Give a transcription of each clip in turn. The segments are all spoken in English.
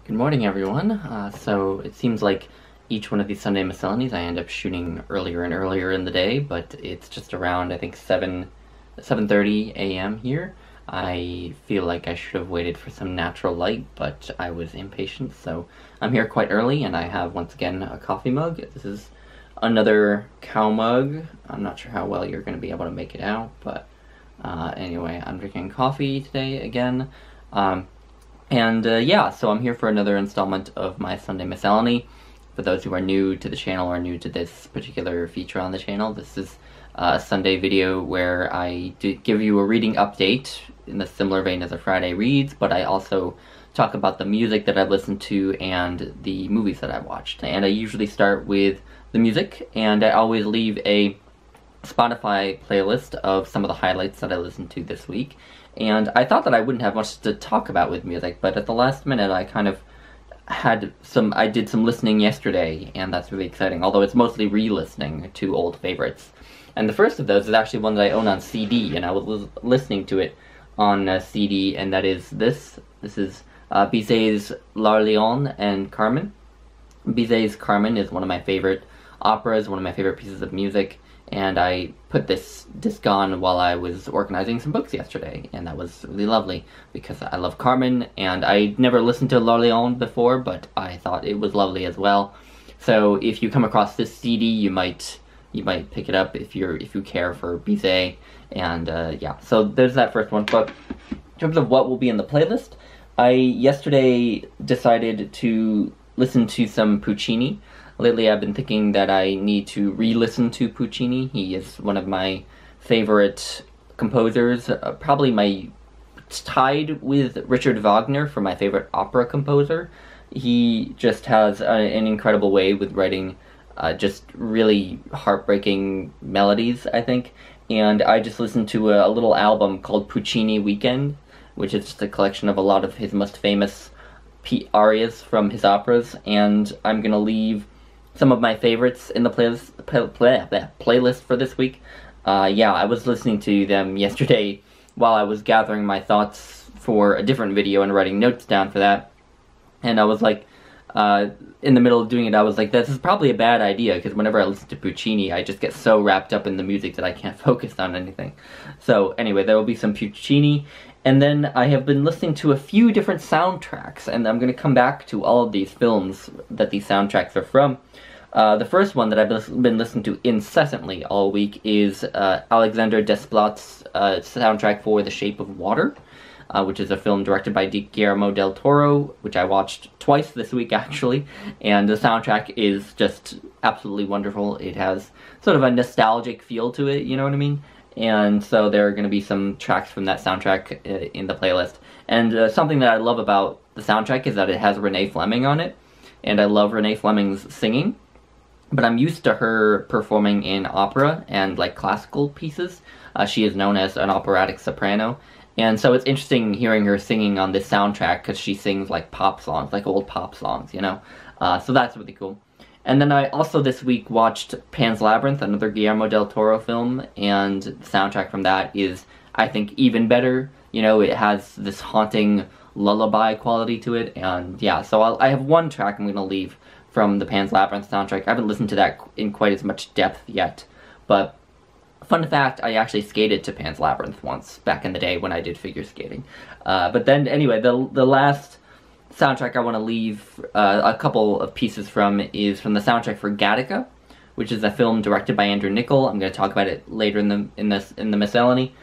Good morning, everyone. So it seems like each one of these Sunday miscellanies I end up shooting earlier and earlier in the day, but it's just around, I think, 7:30 a.m. here. I feel like I should have waited for some natural light, but I was impatient, so I'm here quite early, and I have, once again, a coffee mug. This is another cow mug. I'm not sure how well you're going to be able to make it out, but anyway, I'm drinking coffee today again. Yeah, so I'm here for another installment of my Sunday Miscellany. For those who are new to the channel or new to this particular feature on the channel, this is a Sunday video where I give you a reading update in the similar vein as a Friday Reads, but I also talk about the music that I've listened to and the movies that I've watched. And I usually start with the music, and I always leave a Spotify playlist of some of the highlights that I listened to this week. And I thought that I wouldn't have much to talk about with music, but at the last minute I kind of I did some listening yesterday, and that's really exciting, although it's mostly re-listening to old favorites. And the first of those is actually one that I own on CD, and I was listening to it on CD, and that is this. This is Bizet's L'Orléans and Carmen. Bizet's Carmen is one of my favorite operas, one of my favorite pieces of music, and I put this disc on while I was organizing some books yesterday, and that was really lovely, because I love Carmen, and I never listened to L'Orléans before, but I thought it was lovely as well. So if you come across this CD, you might pick it up if you care for Bizet, and yeah, so there's that first one. But in terms of what will be in the playlist, I yesterday decided to listen to some Puccini. Lately, I've been thinking that I need to re-listen to Puccini. He is one of my favorite composers, probably tied with Richard Wagner for my favorite opera composer. He just has an incredible way with writing just really heartbreaking melodies, I think. And I just listened to a little album called Puccini Weekend, which is just a collection of a lot of his most famous arias from his operas, and I'm going to leave some of my favorites in the playlist for this week. Yeah, I was listening to them yesterday while I was gathering my thoughts for a different video and writing notes down for that. And I was like, in the middle of doing it, I was like, this is probably a bad idea, because whenever I listen to Puccini, I just get so wrapped up in the music that I can't focus on anything. So anyway, there will be some Puccini. And then I have been listening to a few different soundtracks, and I'm going to come back to all of these films that these soundtracks are from. The first one that I've been listening to incessantly all week is Alexander Desplat's soundtrack for The Shape of Water, which is a film directed by Guillermo del Toro, which I watched twice this week, actually, and the soundtrack is just absolutely wonderful. It has sort of a nostalgic feel to it, you know what I mean? And so there are going to be some tracks from that soundtrack in the playlist. And something that I love about the soundtrack is that it has Renee Fleming on it, and I love Renee Fleming's singing, but I'm used to her performing in opera and like classical pieces. She is known as an operatic soprano, and so it's interesting hearing her singing on this soundtrack, because she sings like pop songs, like old pop songs, you know? So that's really cool. And then I also this week watched Pan's Labyrinth, another Guillermo del Toro film, and the soundtrack from that is, I think, even better. You know, it has this haunting lullaby quality to it, and yeah, so I have one track I'm going to leave from the Pan's Labyrinth soundtrack. I haven't listened to that in quite as much depth yet, but fun fact, I actually skated to Pan's Labyrinth once, back in the day when I did figure skating. But then, anyway, the last soundtrack I want to leave a couple of pieces from is from the soundtrack for Gattaca, which is a film directed by Andrew Niccol. I'm going to talk about it later in the miscellany.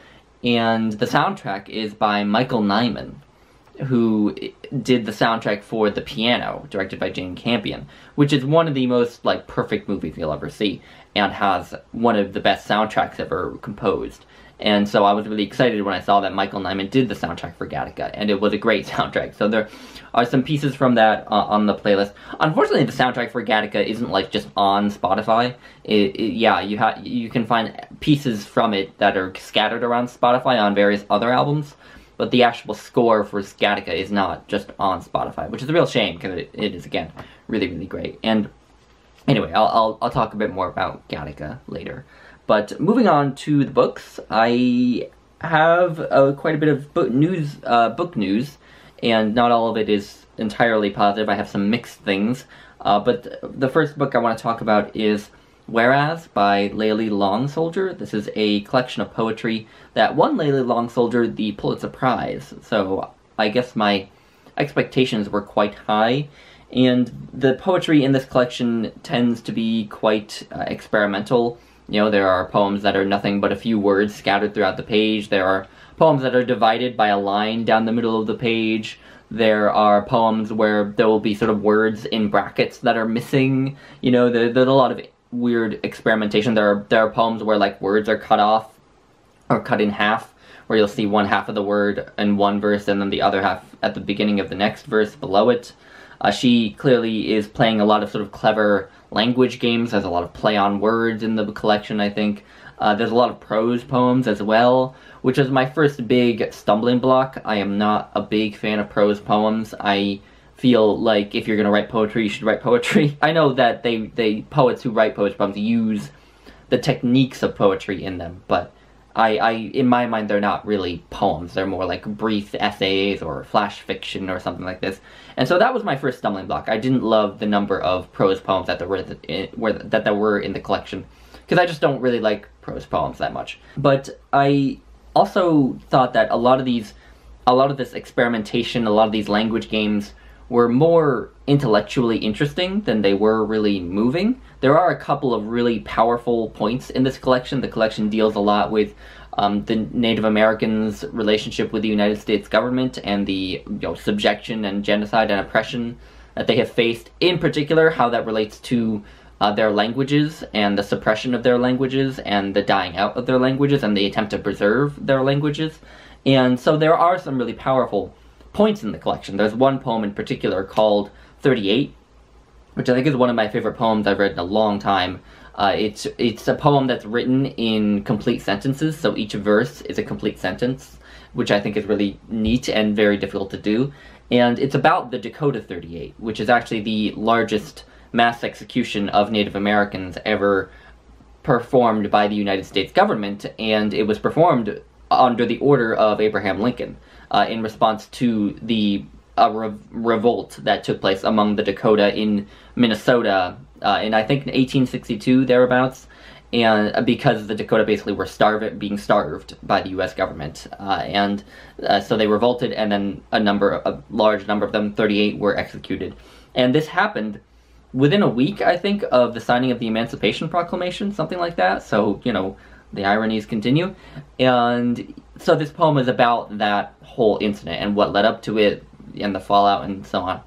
And the soundtrack is by Michael Nyman, who did the soundtrack for The Piano, directed by Jane Campion, which is one of the most like perfect movies you'll ever see, and has one of the best soundtracks ever composed. And so I was really excited when I saw that Michael Nyman did the soundtrack for Gattaca, and it was a great soundtrack. So there are some pieces from that on the playlist. Unfortunately, the soundtrack for Gattaca isn't like just on Spotify. Yeah, you can find pieces from it that are scattered around Spotify on various other albums, but the actual score for Gattaca is not just on Spotify, which is a real shame, because it is, again, really, really great. And anyway, I'll talk a bit more about Gattaca later. But moving on to the books, I have quite a bit of book news, and not all of it is entirely positive. I have some mixed things. But the first book I want to talk about is Whereas by Layli Long Soldier. This is a collection of poetry that won Layli Long Soldier the Pulitzer Prize. So I guess my expectations were quite high. And the poetry in this collection tends to be quite experimental. You know, there are poems that are nothing but a few words scattered throughout the page. There are poems that are divided by a line down the middle of the page. There are poems where there will be sort of words in brackets that are missing. You know, there's a lot of weird experimentation. There are poems where, like, words are cut off or cut in half, where you'll see one half of the word in one verse and then the other half at the beginning of the next verse below it. She clearly is playing a lot of sort of clever language games. There's a lot of play on words in the collection, I think. There's a lot of prose poems as well, which is my first big stumbling block. I am not a big fan of prose poems. I feel like if you're going to write poetry, you should write poetry. I know that they poets who write prose poems use the techniques of poetry in them, but in my mind, they're not really poems. They're more like brief essays or flash fiction or something like this. And so that was my first stumbling block. I didn't love the number of prose poems that there were in the collection, because I just don't really like prose poems that much. But I also thought that a lot of this experimentation, a lot of these language games were more intellectually interesting than they were really moving. There are a couple of really powerful points in this collection. The collection deals a lot with the Native Americans' relationship with the United States government and the subjection and genocide and oppression that they have faced. In particular, how that relates to their languages and the suppression of their languages and the dying out of their languages and the attempt to preserve their languages. And so there are some really powerful points in the collection. There's one poem in particular called 38, which I think is one of my favorite poems I've read in a long time. It's a poem that's written in complete sentences, so each verse is a complete sentence, which I think is really neat and very difficult to do. And it's about the Dakota 38, which is actually the largest mass execution of Native Americans ever performed by the United States government, and it was performed under the order of Abraham Lincoln in response to the revolt that took place among the Dakota in Minnesota in, I think, 1862, thereabouts, and because the Dakota basically were being starved by the U.S. government, so they revolted, and then a large number of them, 38, were executed. And this happened within a week, I think, of the signing of the Emancipation Proclamation, something like that. So, the ironies continue. And so this poem is about that whole incident and what led up to it and the fallout and so on.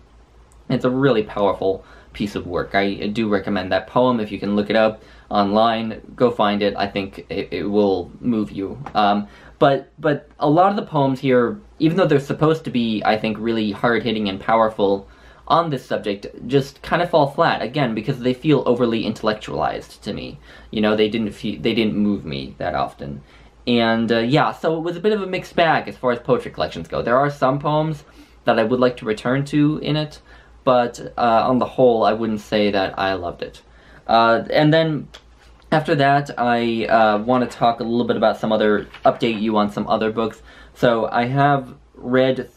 It's a really powerful piece of work. I do recommend that poem. If you can look it up online, go find it. I think it will move you. But a lot of the poems here, even though they're supposed to be, I think, really hard-hitting and powerful on this subject, just kind of fall flat, again, because they feel overly intellectualized to me. They didn't move me that often. And so it was a bit of a mixed bag as far as poetry collections go. There are some poems that I would like to return to in it, but on the whole, I wouldn't say that I loved it. And then after that, I want to talk a little bit about update you on some other books. So I have read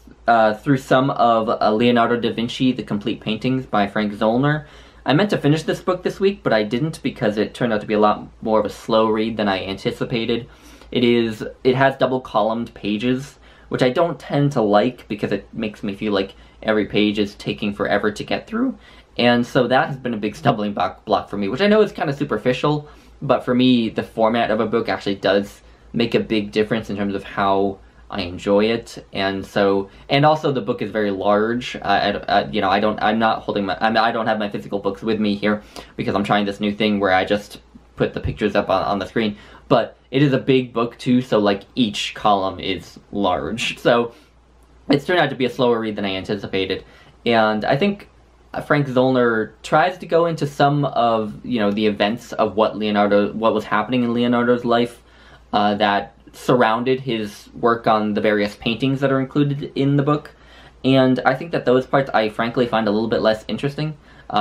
through some of Leonardo da Vinci, The Complete Paintings by Frank Zollner. I meant to finish this book this week, but I didn't because it turned out to be a lot more of a slow read than I anticipated. It has double-columned pages, which I don't tend to like because it makes me feel like every page is taking forever to get through. And so that has been a big stumbling block for me, which I know is kind of superficial, but for me, the format of a book actually does make a big difference in terms of how I enjoy it. And also the book is very large. I don't have my physical books with me here because I'm trying this new thing where I just put the pictures up on the screen. But it is a big book too, so like each column is large. So it's turned out to be a slower read than I anticipated. And I think Frank Zollner tries to go into some of the events of what was happening in Leonardo's life that surrounded his work on the various paintings that are included in the book. And I think that those parts I frankly find a little bit less interesting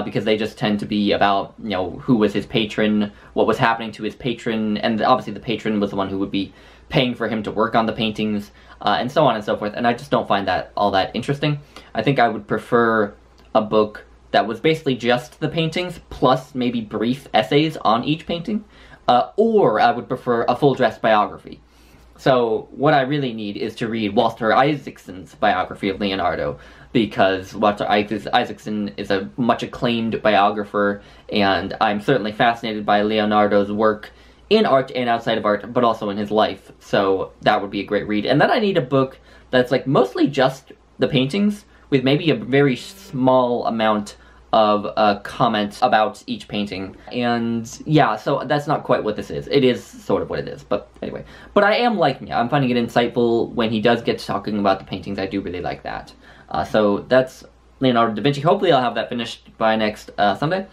because they just tend to be about, who was his patron, what was happening to his patron, and obviously the patron was the one who would be paying for him to work on the paintings, and so on and so forth, and I just don't find that all that interesting. I think I would prefer a book that was basically just the paintings, plus maybe brief essays on each painting, or I would prefer a full-dress biography. So what I really need is to read Walter Isaacson's biography of Leonardo, because Walter Isaacson is a much acclaimed biographer, and I'm certainly fascinated by Leonardo's work in art and outside of art, but also in his life, so that would be a great read. And then I need a book that's like mostly just the paintings, with maybe a very small amount of comments about each painting. And yeah, so that's not quite what this is. It is sort of what it is, but anyway. But I am liking it. I'm finding it insightful when he does get to talking about the paintings. I do really like that. So that's Leonardo da Vinci. Hopefully I'll have that finished by next Sunday.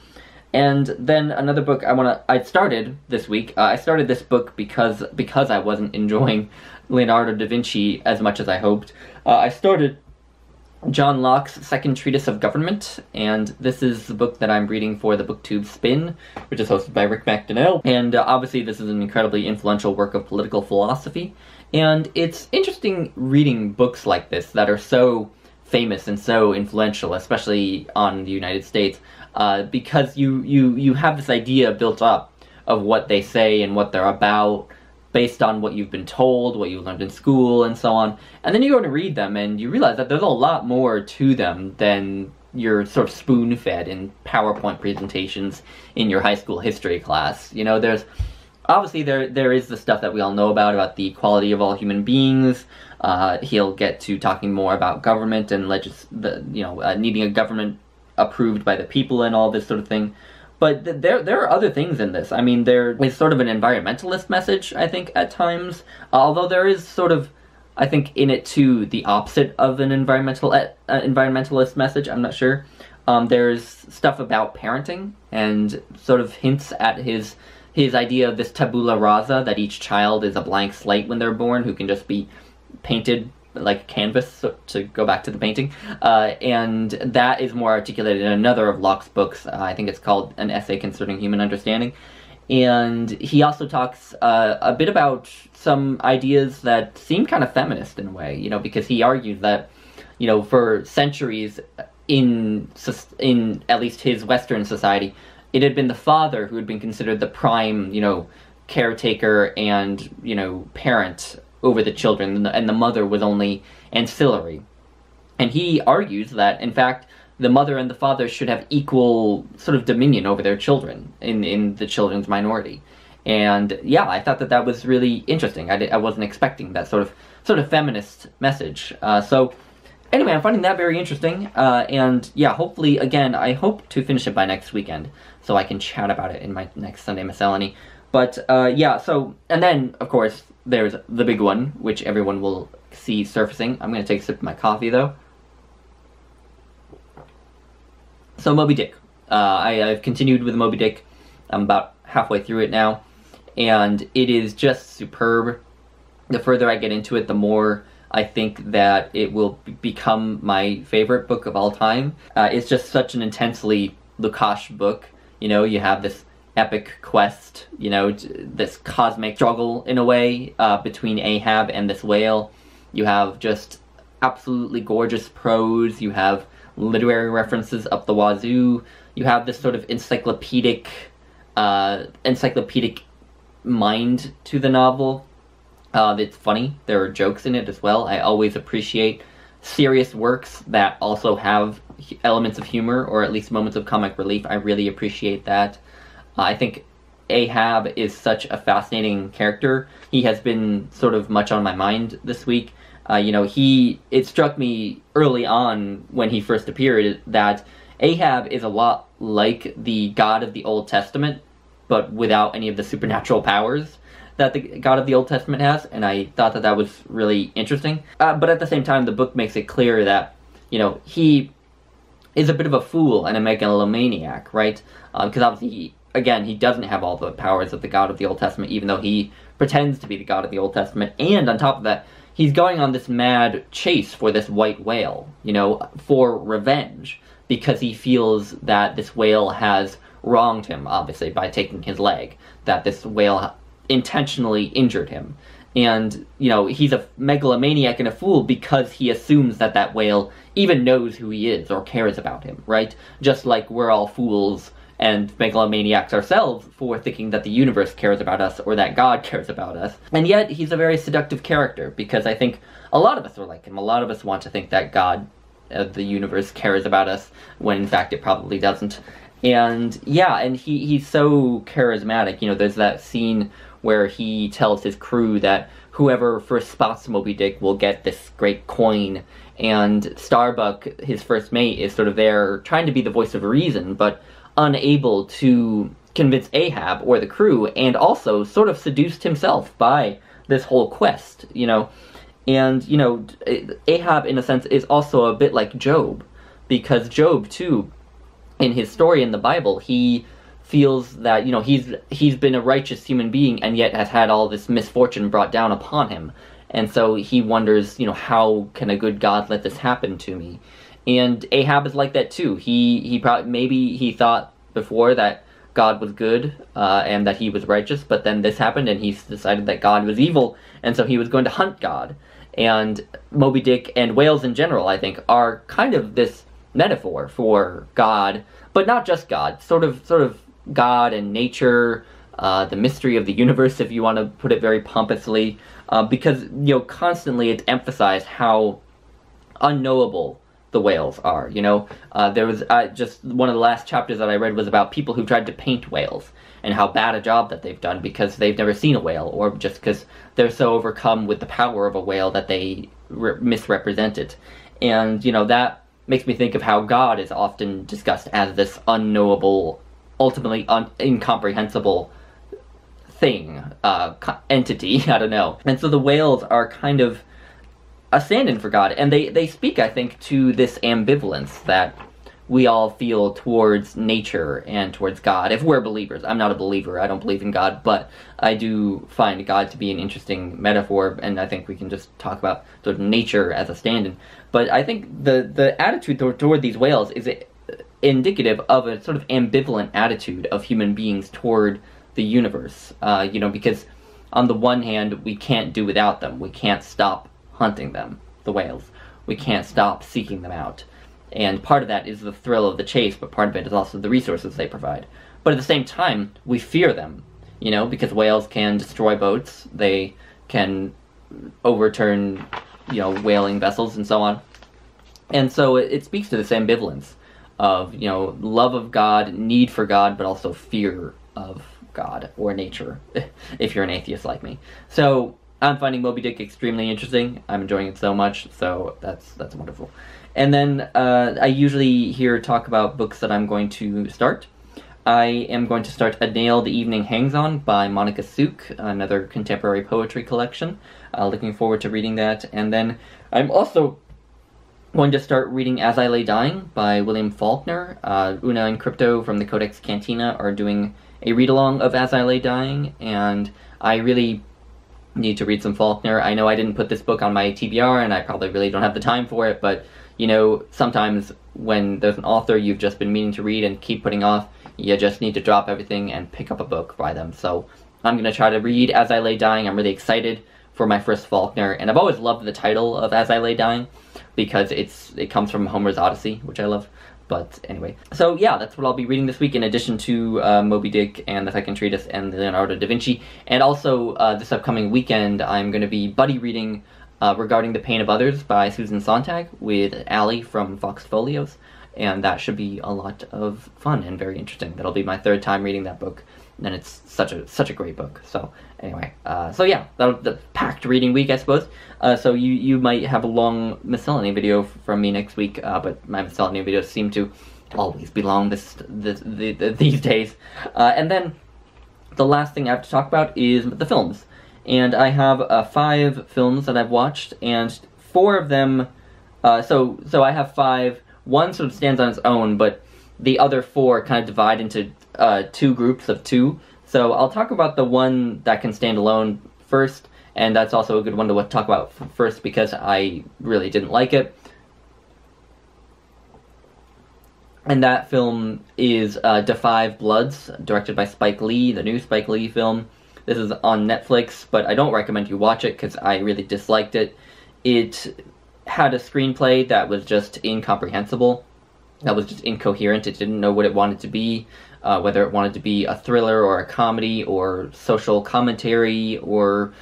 And then another book I started this week. I started this book because I wasn't enjoying Leonardo da Vinci as much as I hoped. I started John Locke's Second Treatise of Government, and this is the book that I'm reading for the BookTube Spin, which is hosted by Rick McDonnell. And obviously this is an incredibly influential work of political philosophy, and it's interesting reading books like this that are so famous and so influential, especially on the United States, because you have this idea built up of what they say and what they're about, based on what you've been told, what you learned in school, and so on. And then you go to read them, and you realize that there's a lot more to them than you're sort of spoon-fed in PowerPoint presentations in your high school history class. You know, there's obviously there is the stuff that we all know about the equality of all human beings. He'll get to talking more about government and needing a government approved by the people and all this sort of thing. But there are other things in this. I mean, there is sort of an environmentalist message, I think, at times. Although there is sort of, I think, in it too, the opposite of an environmentalist message. I'm not sure. There's stuff about parenting and sort of hints at his idea of this tabula rasa, that each child is a blank slate when they're born, who can just be painted like a canvas, so, to go back to the painting, and that is more articulated in another of Locke's books. I think it's called An Essay Concerning Human Understanding. And he also talks a bit about some ideas that seem kind of feminist in a way, you know, because he argues that, you know, for centuries in at least his Western society, it had been the father who had been considered the prime, you know, caretaker and, you know, parent over the children, and the mother was only ancillary. And he argues that, in fact, the mother and the father should have equal sort of dominion over their children in the children's minority. And yeah, I thought that was really interesting. I wasn't expecting that sort of feminist message. So anyway, I'm finding that very interesting. And yeah, hopefully, again, I hope to finish it by next weekend, so I can chat about it in my next Sunday Miscellany. But yeah, so, and then, of course, there's the big one, which everyone will see surfacing. I'm going to take a sip of my coffee, though. So, Moby-Dick. I've continued with Moby-Dick. I'm about halfway through it now, and it is just superb. The further I get into it, the more I think that it will become my favorite book of all time. It's just such an intensely Lukács book. You know, you have this epic quest, you know, this cosmic struggle in a way between Ahab and this whale. You have just absolutely gorgeous prose. You have literary references up the wazoo. You have this sort of encyclopedic mind to the novel. It's funny. There are jokes in it as well. I always appreciate serious works that also have elements of humor, or at least moments of comic relief. I really appreciate that. I think Ahab is such a fascinating character. He has been sort of much on my mind this week. You know, it struck me early on when he first appeared that Ahab is a lot like the God of the Old Testament, but without any of the supernatural powers that the God of the Old Testament has, and I thought that was really interesting. But at the same time, the book makes it clear that, you know, he is a bit of a fool and a megalomaniac, right? Because obviously again, he doesn't have all the powers of the God of the Old Testament, even though he pretends to be the God of the Old Testament. And on top of that, he's going on this mad chase for this white whale, you know, for revenge, because he feels that this whale has wronged him, obviously, by taking his leg, that this whale intentionally injured him. And, you know, he's a megalomaniac and a fool because he assumes that that whale even knows who he is or cares about him, right? Just like we're all fools and megalomaniacs ourselves for thinking that the universe cares about us or that God cares about us. And yet, he's a very seductive character, because I think a lot of us are like him. A lot of us want to think that God, the universe, cares about us, when in fact it probably doesn't. And yeah, and he's so charismatic. You know, there's that scene where he tells his crew that whoever first spots Moby-Dick will get this great coin, and Starbuck, his first mate, is sort of there trying to be the voice of reason, but unable to convince Ahab or the crew, and also sort of seduced himself by this whole quest, you know. And, you know, Ahab, in a sense, is also a bit like Job, because Job, too, in his story in the Bible, he feels that, you know, he's been a righteous human being and yet has had all this misfortune brought down upon him. And so he wonders, you know, how can a good God let this happen to me? And Ahab is like that too. He probably, maybe he thought before that God was good and that he was righteous, but then this happened and he decided that God was evil, and so he was going to hunt God. And Moby-Dick and whales in general, I think, are kind of this metaphor for God, but not just God. Sort of God and nature, the mystery of the universe, if you want to put it very pompously, because, you know, constantly it's emphasized how unknowable the whales are, you know. There was just one of the last chapters that I read was about people who tried to paint whales and how bad a job that they've done because they've never seen a whale, or just because they're so overcome with the power of a whale that they misrepresent it. And, you know, that makes me think of how God is often discussed as this unknowable, ultimately incomprehensible thing, entity, I don't know. And so the whales are kind of a stand-in for God, and they speak, I think, to this ambivalence that we all feel towards nature and towards God, if we're believers. I'm not a believer, I don't believe in God, but I do find God to be an interesting metaphor, and I think we can just talk about sort of nature as a stand-in. But I think the attitude toward these whales is indicative of a sort of ambivalent attitude of human beings toward the universe, you know, because on the one hand, we can't do without them. We can't stop hunting them, the whales. We can't stop seeking them out. And part of that is the thrill of the chase, but part of it is also the resources they provide. But at the same time, we fear them, you know, because whales can destroy boats, they can overturn, you know, whaling vessels and so on. And so it speaks to this ambivalence of, you know, love of God, need for God, but also fear of God or nature, if you're an atheist like me. So I'm finding Moby-Dick extremely interesting. I'm enjoying it so much, so that's wonderful. And then I usually here talk about books that I'm going to start. I am going to start A Nail the Evening Hangs On by Monica Suk, another contemporary poetry collection. Looking forward to reading that. And then I'm also going to start reading As I Lay Dying by William Faulkner. Una and Crypto from the Codex Cantina are doing a read-along of As I Lay Dying, and I really need to read some Faulkner. I know I didn't put this book on my TBR, and I probably really don't have the time for it, but, you know, sometimes when there's an author you've just been meaning to read and keep putting off, you just need to drop everything and pick up a book by them. So I'm going to try to read As I Lay Dying. I'm really excited for my first Faulkner, and I've always loved the title of As I Lay Dying, because it comes from Homer's Odyssey, which I love. But anyway, so yeah, that's what I'll be reading this week, in addition to Moby-Dick and the Second Treatise and Leonardo da Vinci. And also, this upcoming weekend, I'm going to be buddy reading Regarding the Pain of Others by Susan Sontag with Allie from Fox Folios. And that should be a lot of fun and very interesting. That'll be my third time reading that book, and it's such a great book. So anyway, so yeah, that'll the packed reading week, I suppose. So you might have a long Miscellany video from me next week, but my Miscellany videos seem to always be long these days. And then the last thing I have to talk about is the films, and I have 5 films that I've watched, and 4 of them. So I have 5. One sort of stands on its own, but the other 4 kind of divide into 2 groups of 2. So I'll talk about the one that can stand alone first, and that's also a good one to talk about first because I really didn't like it. And that film is Da 5 Bloods, directed by Spike Lee, the new Spike Lee film. This is on Netflix, but I don't recommend you watch it because I really disliked it. It had a screenplay that was just incomprehensible, that was just incoherent. It didn't know what it wanted to be, whether it wanted to be a thriller or a comedy or social commentary or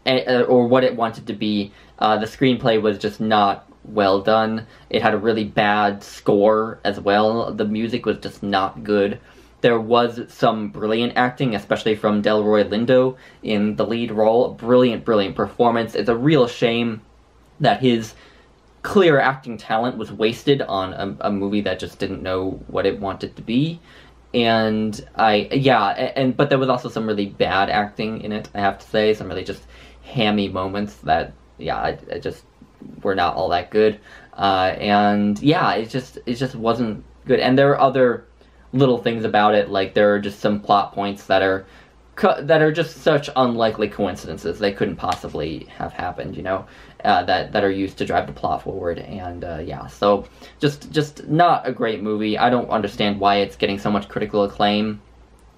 what it wanted to be. The screenplay was just not well done. It had a really bad score as well. The music was just not good. There was some brilliant acting, especially from Delroy Lindo in the lead role. Brilliant, brilliant performance. It's a real shame that his clear acting talent was wasted on a movie that just didn't know what it wanted to be. And but there was also some really bad acting in it, I have to say. Some really just hammy moments that, I just were not all that good. It just wasn't good. And there are other little things about it, like there are just some plot points that are just such unlikely coincidences. They couldn't possibly have happened, that are used to drive the plot forward. And so just not a great movie. I don't understand why it's getting so much critical acclaim.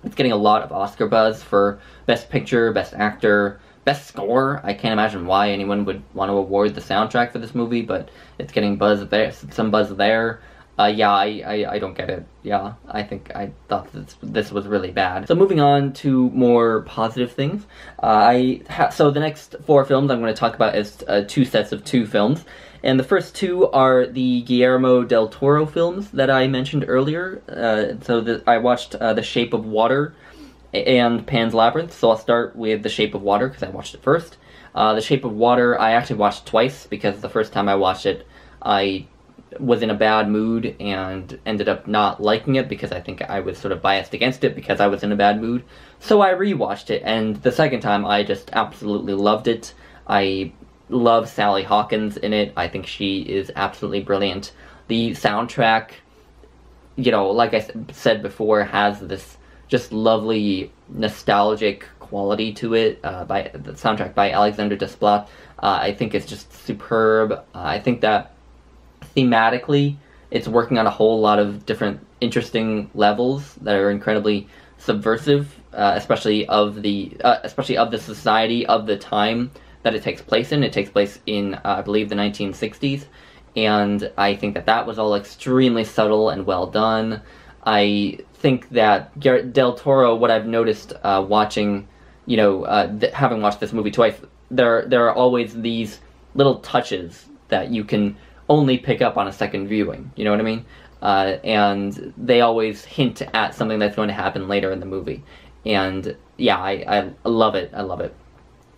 It's getting a lot of Oscar buzz for Best Picture, Best Actor, Best Score. I can't imagine why anyone would want to award the soundtrack for this movie, but it's getting some buzz there. I don't get it. I thought this was really bad. So moving on to more positive things. So the next 4 films I'm going to talk about is 2 sets of 2 films. And the first 2 are the Guillermo del Toro films that I mentioned earlier. I watched The Shape of Water and Pan's Labyrinth. So I'll start with The Shape of Water because I watched it first. The Shape of Water I actually watched twice because the first time I watched it I was in a bad mood and ended up not liking it because I think I was sort of biased against it because I was in a bad mood. So I rewatched it, and the second time I just absolutely loved it. I love Sally Hawkins in it. I think she is absolutely brilliant. The soundtrack, like I said before, has this just lovely nostalgic quality to it. By the soundtrack by Alexander Desplat, I think it's just superb. I think that thematically, it's working on a whole lot of different interesting levels that are incredibly subversive, especially of the society of the time that it takes place in. It takes place in, I believe, the 1960s, and I think that was all extremely subtle and well done. I think that Del Toro, what I've noticed watching, having watched this movie twice, there are always these little touches that you can only pick up on a second viewing, you know what I mean? And they always hint at something that's going to happen later in the movie. And I love it. I love it.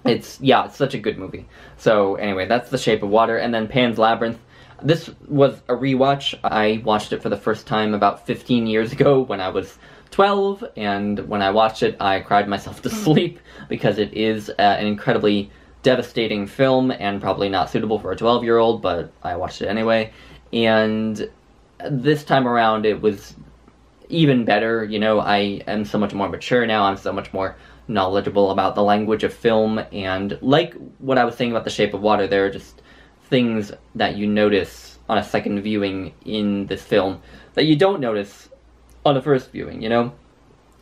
It's such a good movie. So anyway, that's The Shape of Water. And then Pan's Labyrinth. This was a rewatch. I watched it for the first time about 15 years ago when I was 12, and when I watched it, I cried myself to sleep because it is an incredibly devastating film and probably not suitable for a 12-year-old, but I watched it anyway. And this time around it was even better. I am so much more mature now. I'm so much more knowledgeable about the language of film, and like what I was saying about The Shape of Water, there are just things that you notice on a second viewing in this film that you don't notice on a first viewing,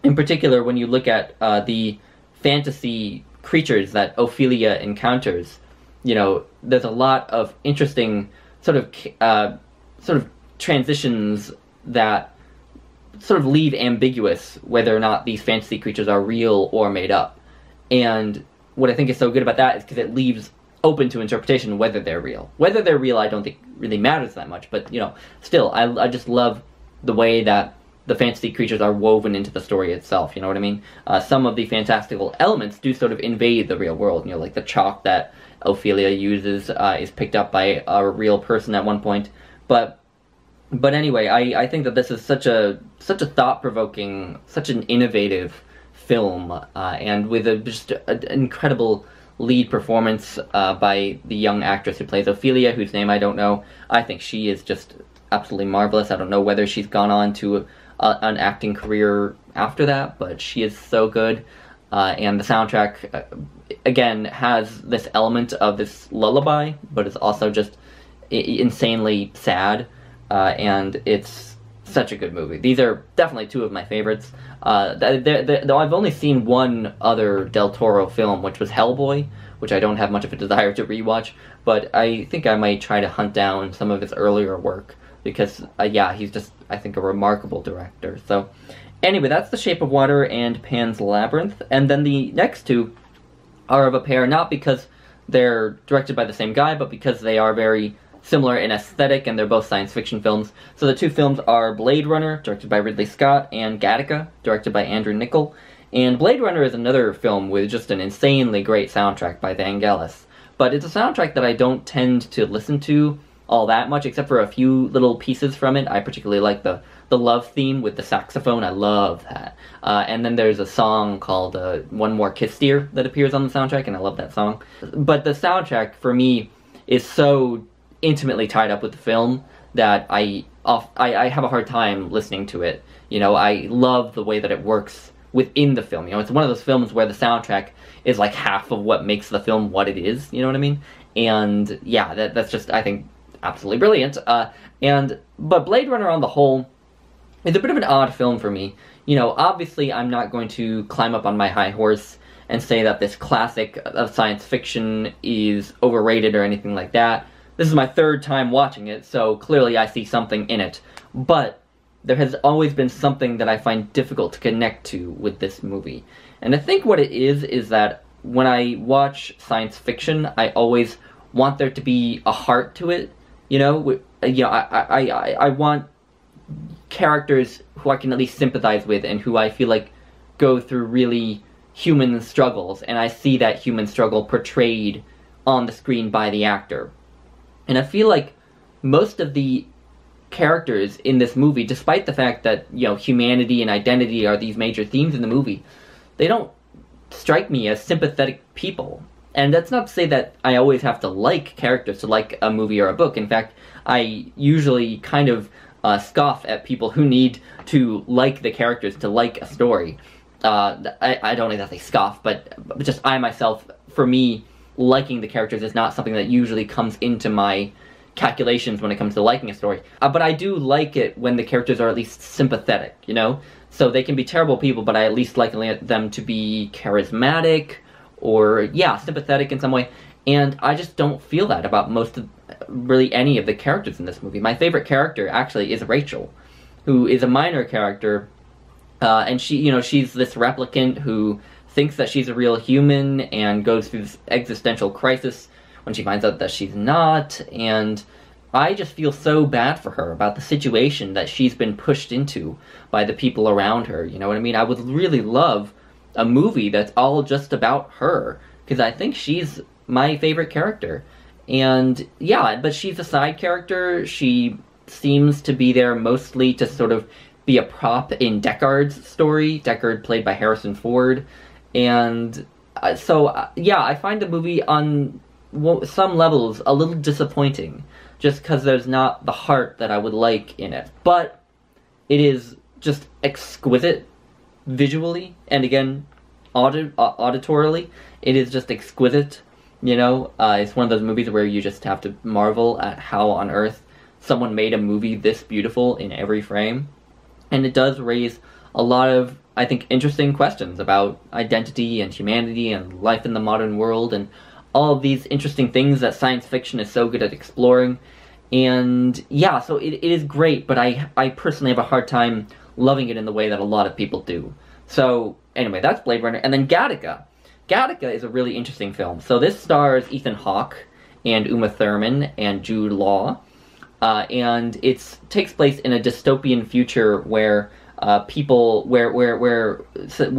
In particular, when you look at the fantasy creatures that Ophelia encounters, there's a lot of interesting sort of transitions that sort of leave ambiguous whether or not these fantasy creatures are real or made up. And what I think is so good about that is because it leaves open to interpretation whether they're real. Whether they're real, I don't think really matters that much, but still, I just love the way that the fantasy creatures are woven into the story itself, you know what I mean? Some of the fantastical elements do sort of invade the real world, like the chalk that Ophelia uses is picked up by a real person at one point. But anyway, I think that this is such a thought-provoking, such an innovative film, and with just an incredible lead performance by the young actress who plays Ophelia, whose name I don't know. I think she is just absolutely marvelous. I don't know whether she's gone on to an acting career after that, but she is so good. And the soundtrack, again, has this element of this lullaby, but it's also just insanely sad. And it's such a good movie. These are definitely two of my favorites. Though I've only seen one other Del Toro film, which was Hellboy, which I don't have much of a desire to rewatch, but I think I might try to hunt down some of his earlier work, because, yeah, he's just, I think, a remarkable director. So, anyway, that's The Shape of Water and Pan's Labyrinth, and then the next two are of a pair, not because they're directed by the same guy, but because they are very similar in aesthetic, and they're both science fiction films. So the two films are Blade Runner, directed by Ridley Scott, and Gattaca, directed by Andrew Niccol. And Blade Runner is another film with just an insanely great soundtrack by Vangelis. But it's a soundtrack that I don't tend to listen to all that much, except for a few little pieces from it. I particularly like the love theme with the saxophone. I love that. And then there's a song called One More Kiss Dear that appears on the soundtrack, and I love that song. But the soundtrack, for me, is so intimately tied up with the film that I have a hard time listening to it. You know, I love the way that it works within the film. You know, it's one of those films where the soundtrack is like half of what makes the film what it is, you know what I mean? And yeah, that's just, I think, absolutely brilliant. But Blade Runner on the whole is a bit of an odd film for me. You know, obviously I'm not going to climb up on my high horse and say that this classic of science fiction is overrated or anything like that. This is my third time watching it, so clearly I see something in it. But there has always been something that I find difficult to connect to with this movie. And I think what it is that when I watch science fiction, I always want there to be a heart to it. You know, I want characters who I can at least sympathize with and who I feel like go through really human struggles, and I see that human struggle portrayed on the screen by the actor. And I feel like most of the characters in this movie, despite the fact that, you know, humanity and identity are these major themes in the movie, they don't strike me as sympathetic people. And that's not to say that I always have to like characters to like a movie or a book. In fact, I usually kind of scoff at people who need to like the characters to like a story. I don't exactly scoff, but just I myself, for me, liking the characters is not something that usually comes into my calculations when it comes to liking a story. But I do like it when the characters are at least sympathetic, you know? So they can be terrible people, but I at least like them to be charismatic or, yeah, sympathetic in some way. And I just don't feel that about really any of the characters in this movie. My favorite character, actually, is Rachel, who is a minor character, and she's this replicant who thinks that she's a real human and goes through this existential crisis when she finds out that she's not, and I just feel so bad for her about the situation that she's been pushed into by the people around her, you know what I mean? I would really love a movie that's all just about her, because I think she's my favorite character. And yeah, but she's a side character. She seems to be there mostly to sort of be a prop in Deckard's story, Deckard played by Harrison Ford. And yeah, I find the movie on some levels a little disappointing, just because there's not the heart that I would like in it. But it is just exquisite visually, and again, auditorily, it is just exquisite, you know? It's one of those movies where you just have to marvel at how on earth someone made a movie this beautiful in every frame. And it does raise a lot of, I think, interesting questions about identity and humanity and life in the modern world and all of these interesting things that science fiction is so good at exploring. And yeah, so it is great, but I personally have a hard time loving it in the way that a lot of people do. So anyway, that's Blade Runner. And then Gattaca. Gattaca is a really interesting film. So this stars Ethan Hawke and Uma Thurman and Jude Law. And it takes place in a dystopian future where we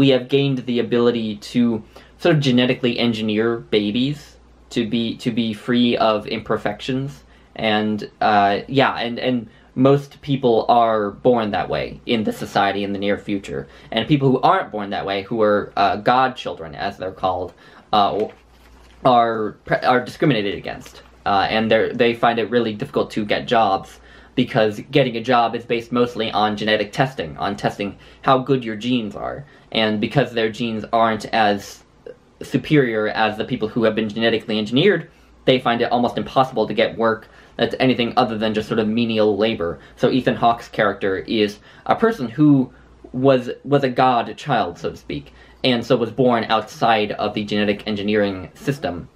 have gained the ability to sort of genetically engineer babies to be free of imperfections, and and most people are born that way in the society in the near future, and people who aren't born that way, who are godchildren as they're called, are discriminated against, and they find it really difficult to get jobs, because getting a job is based mostly on genetic testing, on testing how good your genes are. And because their genes aren't as superior as the people who have been genetically engineered, they find it almost impossible to get work that's anything other than just sort of menial labor. So Ethan Hawke's character is a person who was a god child, so to speak, and so was born outside of the genetic engineering system.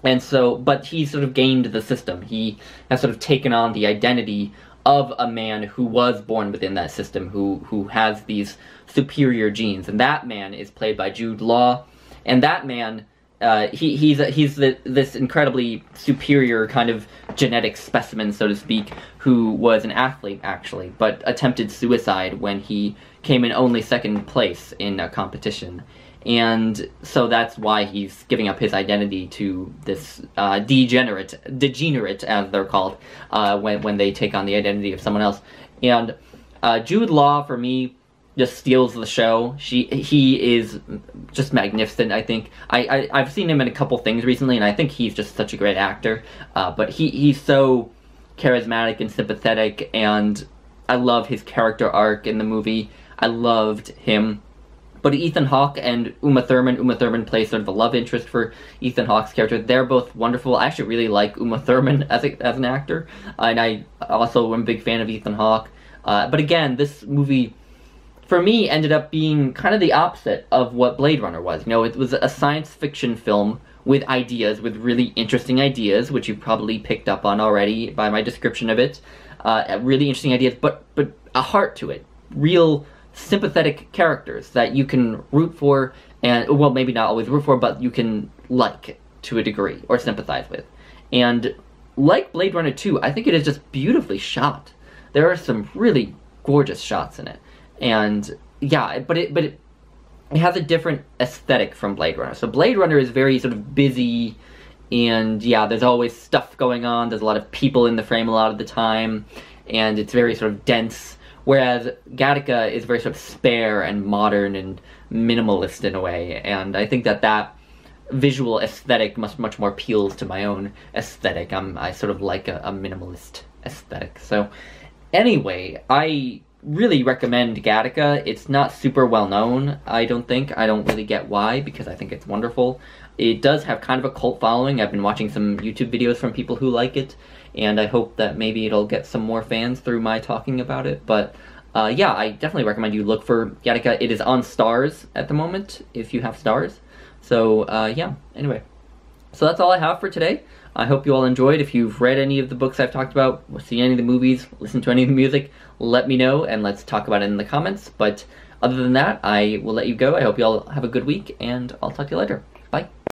And so, but he sort of gained the system. He has sort of taken on the identity of a man who was born within that system, who has these superior genes. And that man is played by Jude Law. And that man, he's this incredibly superior kind of genetic specimen, so to speak, who was an athlete, actually, but attempted suicide when he came in only second place in a competition. And so that's why he's giving up his identity to this degenerate, as they're called, when they take on the identity of someone else. And Jude Law, for me, just steals the show. He is just magnificent, I think. I've seen him in a couple things recently, and I think he's just such a great actor. But he's so charismatic and sympathetic, and I love his character arc in the movie. I loved him. But Ethan Hawke and Uma Thurman plays sort of a love interest for Ethan Hawke's character. They're both wonderful. I actually really like Uma Thurman as an actor, and I also am a big fan of Ethan Hawke. But again, this movie, for me, ended up being kind of the opposite of what Blade Runner was. You know, it was a science fiction film with ideas, with really interesting ideas, which you've probably picked up on already by my description of it. Really interesting ideas, but a heart to it. Real sympathetic characters that you can root for, and, well, maybe not always root for, but you can like to a degree, or sympathize with. And like Blade Runner 2, I think it is just beautifully shot. There are some really gorgeous shots in it. And, yeah, but it has a different aesthetic from Blade Runner. So Blade Runner is very sort of busy, and, yeah, there's always stuff going on. There's a lot of people in the frame a lot of the time, and it's very sort of dense. Whereas Gattaca is very sort of spare and modern and minimalist in a way, and I think that visual aesthetic much more appeals to my own aesthetic. I sort of like a minimalist aesthetic. So anyway, I really recommend Gattaca. It's not super well known, I don't think. I don't really get why, because I think it's wonderful. It does have kind of a cult following. I've been watching some YouTube videos from people who like it, and I hope that maybe it'll get some more fans through my talking about it. But yeah, I definitely recommend you look for Gattaca. It is on Stars at the moment, if you have Stars. So yeah, anyway. So that's all I have for today. I hope you all enjoyed. If you've read any of the books I've talked about, seen any of the movies, listened to any of the music, let me know, and let's talk about it in the comments. But other than that, I will let you go. I hope you all have a good week, and I'll talk to you later. Bye.